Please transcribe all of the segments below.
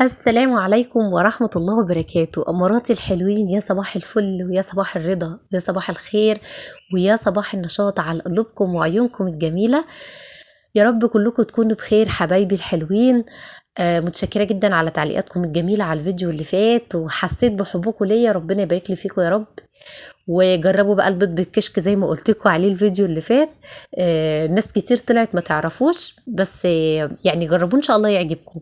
السلام عليكم ورحمة الله وبركاته. أماراتي الحلوين، يا صباح الفل ويا صباح الرضا، يا صباح الخير ويا صباح النشاط على قلوبكم وعيونكم الجميلة. يا رب كلكم تكونوا بخير حبايبي الحلوين. متشكرة جدا على تعليقاتكم الجميلة على الفيديو اللي فات، وحسيت بحبكم ليا، ربنا يبارك لي فيكم يا رب. وجربوا بقى البيض بالكشك زي ما قلت لكم عليه الفيديو اللي فات. ناس كتير طلعت ما تعرفوش، بس يعني جربوه ان شاء الله يعجبكم.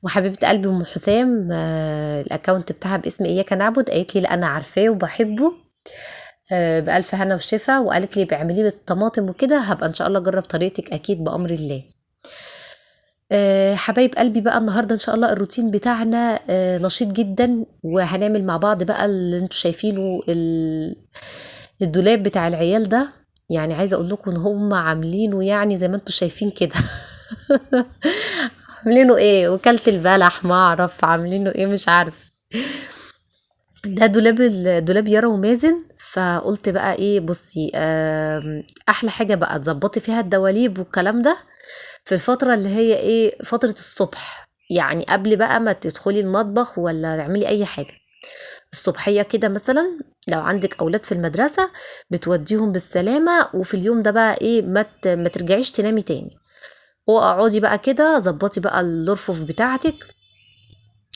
وحبيبه قلبي ام حسام، الاكونت بتاعها باسم اياك نعبد، قالت لي لا انا عارفاه وبحبه. بألف هنا وشفا، وقالت لي بعمليه بالطماطم وكده، هبقى ان شاء الله اجرب طريقتك اكيد بامر الله. حبايب قلبي بقى، النهارده ان شاء الله الروتين بتاعنا نشيط جدا، وهنعمل مع بعض بقى اللي انتوا شايفينه الدولاب بتاع العيال ده. يعني عايزه اقول لكم ان هم عاملينه يعني زي ما انتوا شايفين كده. عاملينه ايه، وكلت البلح ما اعرف عاملينه ايه، مش عارف. ده دولاب يارا ومازن. فقلت بقى ايه، بصي، احلى حاجه بقى تظبطي فيها الدواليب والكلام ده في الفتره اللي هي ايه، فتره الصبح، يعني قبل بقى ما تدخلي المطبخ ولا تعملي اي حاجه. الصبحيه كده مثلا، لو عندك اولاد في المدرسه بتوديهم بالسلامه، وفي اليوم ده بقى ايه، ما ترجعيش تنامي تاني. واقعدي بقى كده ظبطي بقى الرفوف بتاعتك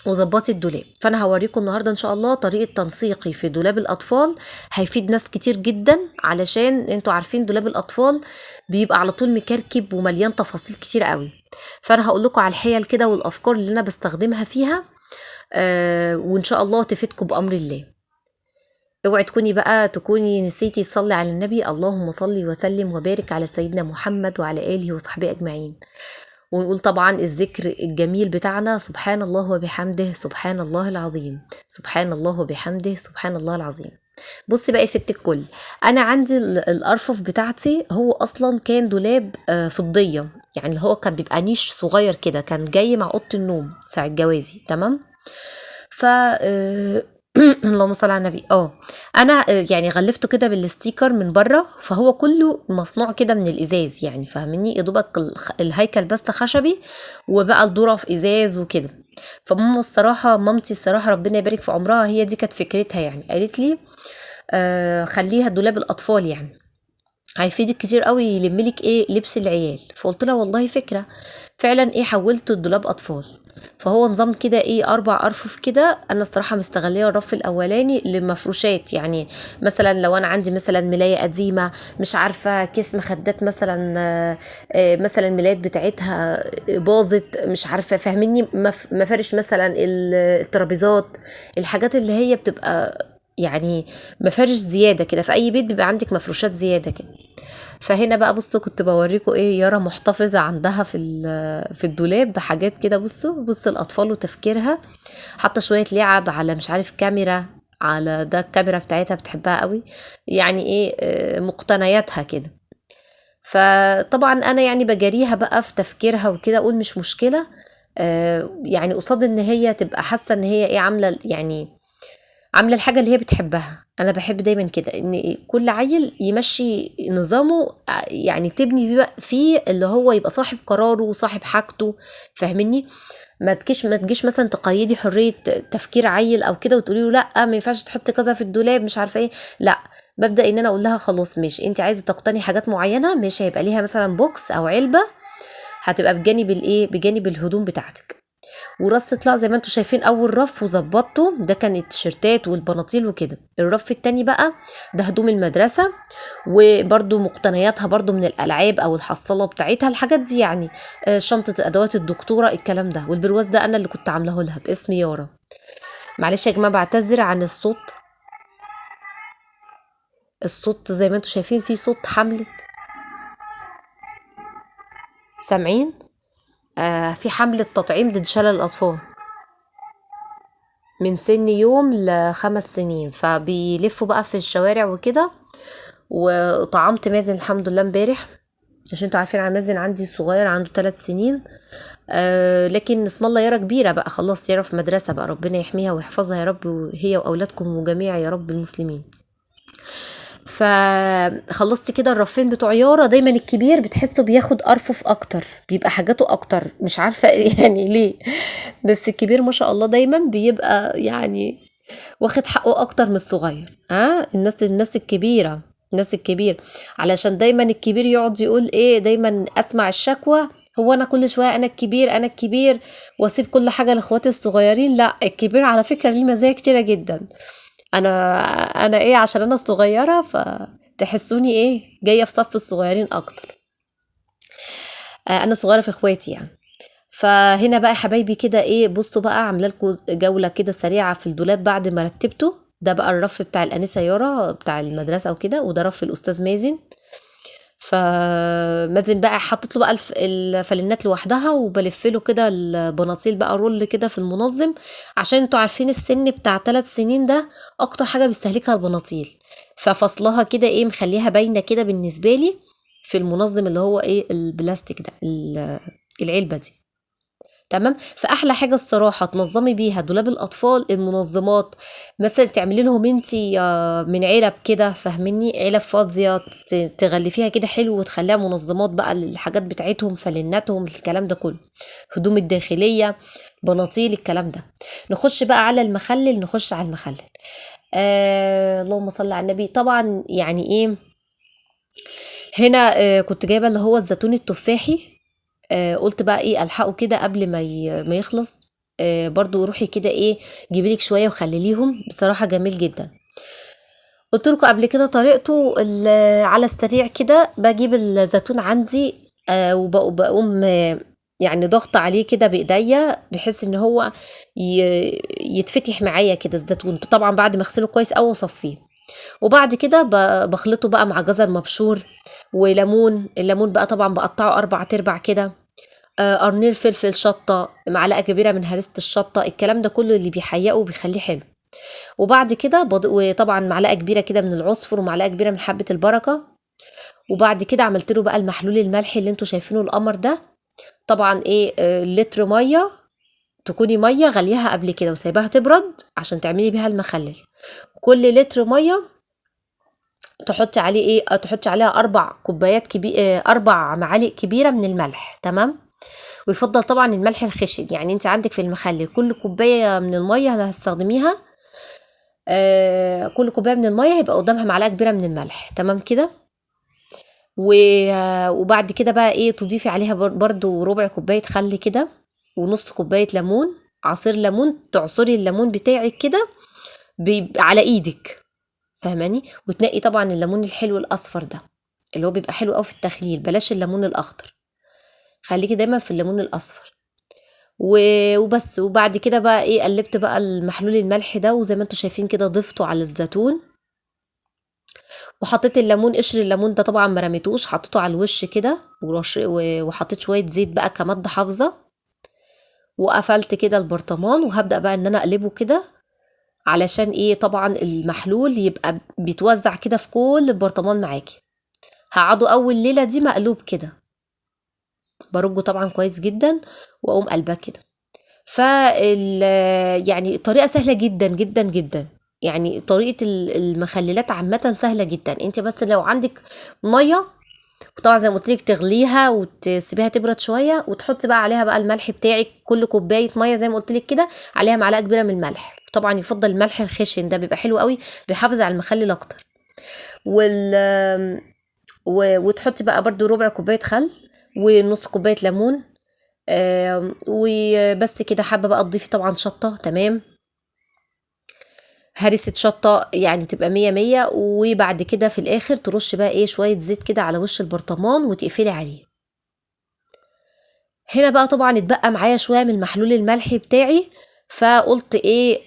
وظبطي الدولاب. فانا هوريكم النهارده ان شاء الله طريقه تنسيقي في دولاب الاطفال، هيفيد ناس كتير جدا، علشان انتوا عارفين دولاب الاطفال بيبقى على طول مكركب ومليان تفاصيل كتير قوي. فانا هقول لكم على الحيل كده والافكار اللي انا بستخدمها فيها، وان شاء الله تفيدكم بامر الله. اوعي تكوني نسيتي تصلي على النبي. اللهم صلي وسلم وبارك على سيدنا محمد وعلى اله وصحبه اجمعين. ونقول طبعا الذكر الجميل بتاعنا: سبحان الله وبحمده سبحان الله العظيم، سبحان الله وبحمده سبحان الله العظيم. بصي بقى يا ست الكل، انا عندي الارفف بتاعتي هو اصلا كان دولاب فضيه، يعني اللي هو كان بيبقى نيش صغير كده، كان جاي مع اوضه النوم ساعه جوازي، تمام. ف اللهم صل على النبي. انا يعني غلفته كده بالستيكر من بره، فهو كله مصنوع كده من الازاز، يعني فاهمني، يا دوبك الهيكل بس خشبي، وبقى الذره في ازاز وكده. مامتي الصراحه ربنا يبارك في عمرها، هي دي كانت فكرتها، يعني قالت لي خليها دولاب الاطفال، يعني هيفيدك كتير قوي، يلملك ايه لبس العيال. فقلت لها والله فكره. فعلا ايه، حولته الدولاب اطفال. فهو نظام كده ايه، 4 ارفف كده. انا الصراحه مستغليه الرف الاولاني لمفروشات، يعني مثلا لو انا عندي مثلا ملايه قديمه، مش عارفه كيس مخدات مثلا، مثلا الملايات بتاعتها باظت، مش عارفه فاهميني، مفارش مثلا الترابيزات، الحاجات اللي هي بتبقى يعني مفارش زياده كده. في اي بيت بيبقى عندك مفروشات زياده كده. فهنا بقى بصوا، كنت بوريكم ايه يارا محتفظه عندها في الدولاب بحاجات كده. بصوا الاطفال وتفكيرها، حاطه شويه لعب على مش عارف كاميرا، على ده الكاميرا بتاعتها بتحبها قوي، يعني ايه، مقتنياتها كده. فطبعا انا يعني بجاريها بقى في تفكيرها وكده، اقول مش مشكله، يعني قصاد ان هي تبقى حاسه ان هي ايه، عامله الحاجه اللي هي بتحبها. انا بحب دايما كده ان كل عيل يمشي نظامه، يعني تبني فيه اللي هو يبقى صاحب قراره وصاحب حاجته، فاهمني. ما تجيش مثلا تقيدي حريه تفكير عيل او كده، وتقولي له لا ما ينفعش تحطي كذا في الدولاب، مش عارفه ايه. لا، ببدا ان انا اقول لها خلاص ماشي، انت عايزه تقتني حاجات معينه، ماشي، هيبقى ليها مثلا بوكس او علبه، هتبقى بجانب الايه، بجانب الهدوم بتاعتك. وراس تطلع زي ما انتوا شايفين، اول رف وظبطته، ده كان التيشيرتات والبناطيل وكده. الرف التاني بقى ده هدوم المدرسة، وبرده مقتنياتها برده من الالعاب او الحصالة بتاعتها، الحاجات دي يعني، شنطة ادوات الدكتورة الكلام ده. والبرواز ده انا اللي كنت عاملاه لها باسم يارا. معلش يا جماعة، بعتذر عن الصوت. الصوت زي ما انتوا شايفين فيه صوت حملة، سامعين؟ في حملة تطعيم ضد شلل الاطفال من سن يوم ل5 سنين، فبيلفوا بقى في الشوارع وكده. وطعمت مازن الحمد لله امبارح، عشان انتوا عارفين على مازن عندي صغير عنده 3 سنين. لكن اسم الله يارا كبيرة بقى خلاص، يارا في مدرسة بقى، ربنا يحميها ويحفظها يا رب، وهي وأولادكم وجميع يا رب المسلمين. فخلصت كده الرفين بتوع يارا. دايما الكبير بتحسه بياخد ارفف اكتر، بيبقى حاجاته اكتر، مش عارفه يعني ليه. بس الكبير ما شاء الله دايما بيبقى يعني واخد حقه اكتر من الصغير. ها، الناس الكبيره، الناس الكبير، علشان دايما الكبير يقعد يقول ايه، دايما اسمع الشكوى، هو انا كل شويه انا الكبير انا الكبير، واسيب كل حاجه لاخواتي الصغيرين. لا، الكبير على فكره ليه مزايا كتيره جدا. انا ايه، عشان انا الصغيره فتحسوني ايه جايه في صف الصغيرين اكتر. انا صغيره في اخواتي يعني. فهنا بقى يا حبايبي كده ايه، بصوا بقى عامله لكم جوله كده سريعه في الدولاب بعد ما رتبته. ده بقى الرف بتاع الانسه يارا بتاع المدرسه وكده، وده رف الاستاذ مازن. فمازن بقى حطيت له بقى الفالينات لوحدها، وبلف له كده البناطيل بقى رول كده في المنظم، عشان انتوا عارفين السن بتاع 3 سنين ده اكتر حاجه بيستهلكها البناطيل. ففصلها كده ايه، مخليها باينه كده بالنسبه لي في المنظم اللي هو ايه البلاستيك ده، العلبه دي. تمام. فاحلى حاجه الصراحه تنظمي بيها دولاب الاطفال المنظمات. مثلا تعملي لهم انتي من علب كده، فاهميني، علب فاضيه تغلفيها كده حلو، وتخليها منظمات بقى الحاجات بتاعتهم، فلناتهم، الكلام ده كله، هدوم الداخليه، بناطيل، الكلام ده. نخش بقى على المخلل، نخش على المخلل. اللهم صل على النبي. طبعا يعني ايه، هنا كنت جايبه اللي هو الزيتون التفاحي. قلت بقى ايه الحقه كده قبل ما يخلص. برضو روحي كده ايه، جيبيلك شويه وخليليهم، بصراحه جميل جدا. قلت لكم قبل كده طريقته على السريع كده. بجيب الزيتون عندي، وبقوم يعني ضغط عليه كده بايديا، بحيث ان هو يتفتح معايا كده الزيتون، طبعا بعد ما اغسله كويس اوي واصفيه. وبعد كده بخلطه بقى مع جزر مبشور وليمون. الليمون بقى طبعا بقطعه 4 تربع كده. قرنين فلفل، شطة، معلقة كبيرة من هريسة الشطة، الكلام ده كله اللي بيحيقه وبيخليه حلو. وبعد كده وطبعا معلقة كبيرة كده من العصفر، ومعلقة كبيرة من حبة البركة. وبعد كده عملت له بقى المحلول الملحي اللي انتوا شايفينه القمر ده. طبعا ايه، لتر مية، تكوني مية غليها قبل كده وسايباها تبرد عشان تعملي بيها المخلل. كل لتر مية تحطي عليه ايه، تحطي عليها 4 كوبايات 4 معالق كبيرة من الملح. تمام. ويفضل طبعا الملح الخشن، يعني انت عندك في المخلل كل كوبايه من الميه اللي هتستخدميها، كل كوبايه من الميه هيبقى قدامها معلقه كبيره من الملح. تمام كده. وبعد كده بقى ايه، تضيفي عليها برضو ربع كوبايه خل كده، ونص كوبايه ليمون، عصير ليمون. تعصري الليمون بتاعك كده على ايدك، فاهماني. وتنقي طبعا الليمون الحلو الاصفر ده، اللي هو بيبقى حلو قوي في التخليل، بلاش الليمون الاخضر، خليكي دايما في الليمون الاصفر. وبس. وبعد كده بقى ايه، قلبت بقى المحلول الملح ده، وزي ما انتوا شايفين كده ضفته على الزيتون. وحطيت الليمون، قشر الليمون ده طبعا ما رميتوش، حطيته على الوش كده، وحطيت شويه زيت بقى كمادة حافظه. وقفلت كده البرطمان، وهبدأ بقى ان انا اقلبه كده، علشان ايه، طبعا المحلول يبقى بيتوزع كده في كل البرطمان معاكي. هقعده اول ليله دي مقلوب كده، برجه طبعا كويس جدا، واقوم قلباه كده. يعني الطريقة سهلة جدا جدا جدا. يعني طريقة المخللات عامة سهلة جدا. انت بس لو عندك مية، وطبعا زي ما قلت لك تغليها وتسيبيها تبرد شوية، وتحطي بقى عليها بقى الملح بتاعك، كل كوباية مية زي ما قلت لك كده عليها معلقة كبيرة من الملح. طبعا يفضل الملح الخشن ده، بيبقى حلو قوي، بيحافظ على المخلل اكتر. وال وتحطي بقى برضو ربع كوباية خل، ونص كوباية ليمون. وبس كده. حابة بقى تضيفي طبعا شطة، تمام، هرسة شطة يعني تبقى 100 100. وبعد كده في الآخر ترش بقى ايه شوية زيت كده على وش البرطمان، وتقفلي عليه. هنا بقى طبعا اتبقى معايا شوية من المحلول الملحي بتاعي، فقلت ايه،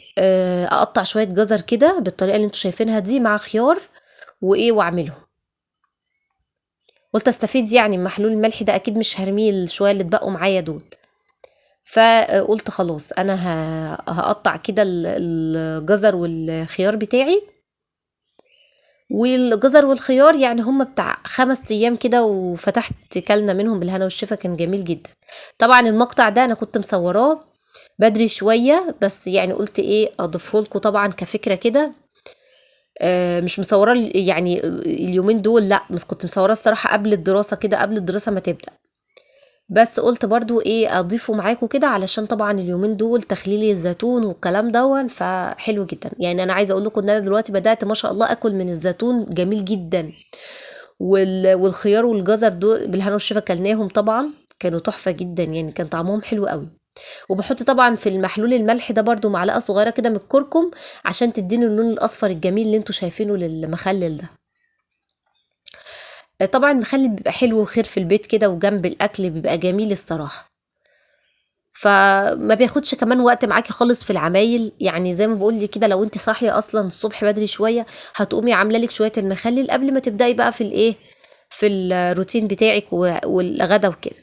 اقطع شوية جزر كده بالطريقة اللي انتوا شايفينها دي مع خيار، وايه، واعملهم. قلت استفيد يعني من محلول الملح ده، اكيد مش هرميه الشوية اللي اتبقوا معايا دول. فقلت خلاص انا هقطع كده الجزر والخيار بتاعي. والجزر والخيار يعني هم بتاع 5 ايام كده، وفتحت كلنا منهم بالهنا والشفا، كان جميل جدا. طبعا المقطع ده انا كنت مصوراه بدري شوية، بس يعني قلت ايه اضيفه لكم طبعا كفكرة كده. مش مصوره يعني اليومين دول، لا، بس كنت مصوره الصراحه قبل الدراسه كده، قبل الدراسه ما تبدا. بس قلت برضو ايه اضيفه معاكم كده، علشان طبعا اليومين دول تخليلي الزيتون والكلام دون فحلو جدا. يعني انا عايزه اقول لكم ان انا دلوقتي بدات ما شاء الله اكل من الزيتون، جميل جدا. والخيار والجزر دول بالهنا والشفا كلناهم طبعا، كانوا تحفه جدا، يعني كان طعمهم حلو قوي. وبحط طبعا في المحلول الملح ده برضو معلقه صغيره كده من الكركم، عشان تديني اللون الاصفر الجميل اللي انتوا شايفينه للمخلل ده. طبعا المخلل بيبقى حلو وخير في البيت كده، وجنب الاكل بيبقى جميل الصراحه. فما بياخدش كمان وقت معاكي خالص في العمايل، يعني زي ما بقول لي كده، لو انت صاحيه اصلا الصبح بدري شويه، هتقومي عامله لك شويه المخلل قبل ما تبداي بقى في الايه، في الروتين بتاعك والغدا وكده.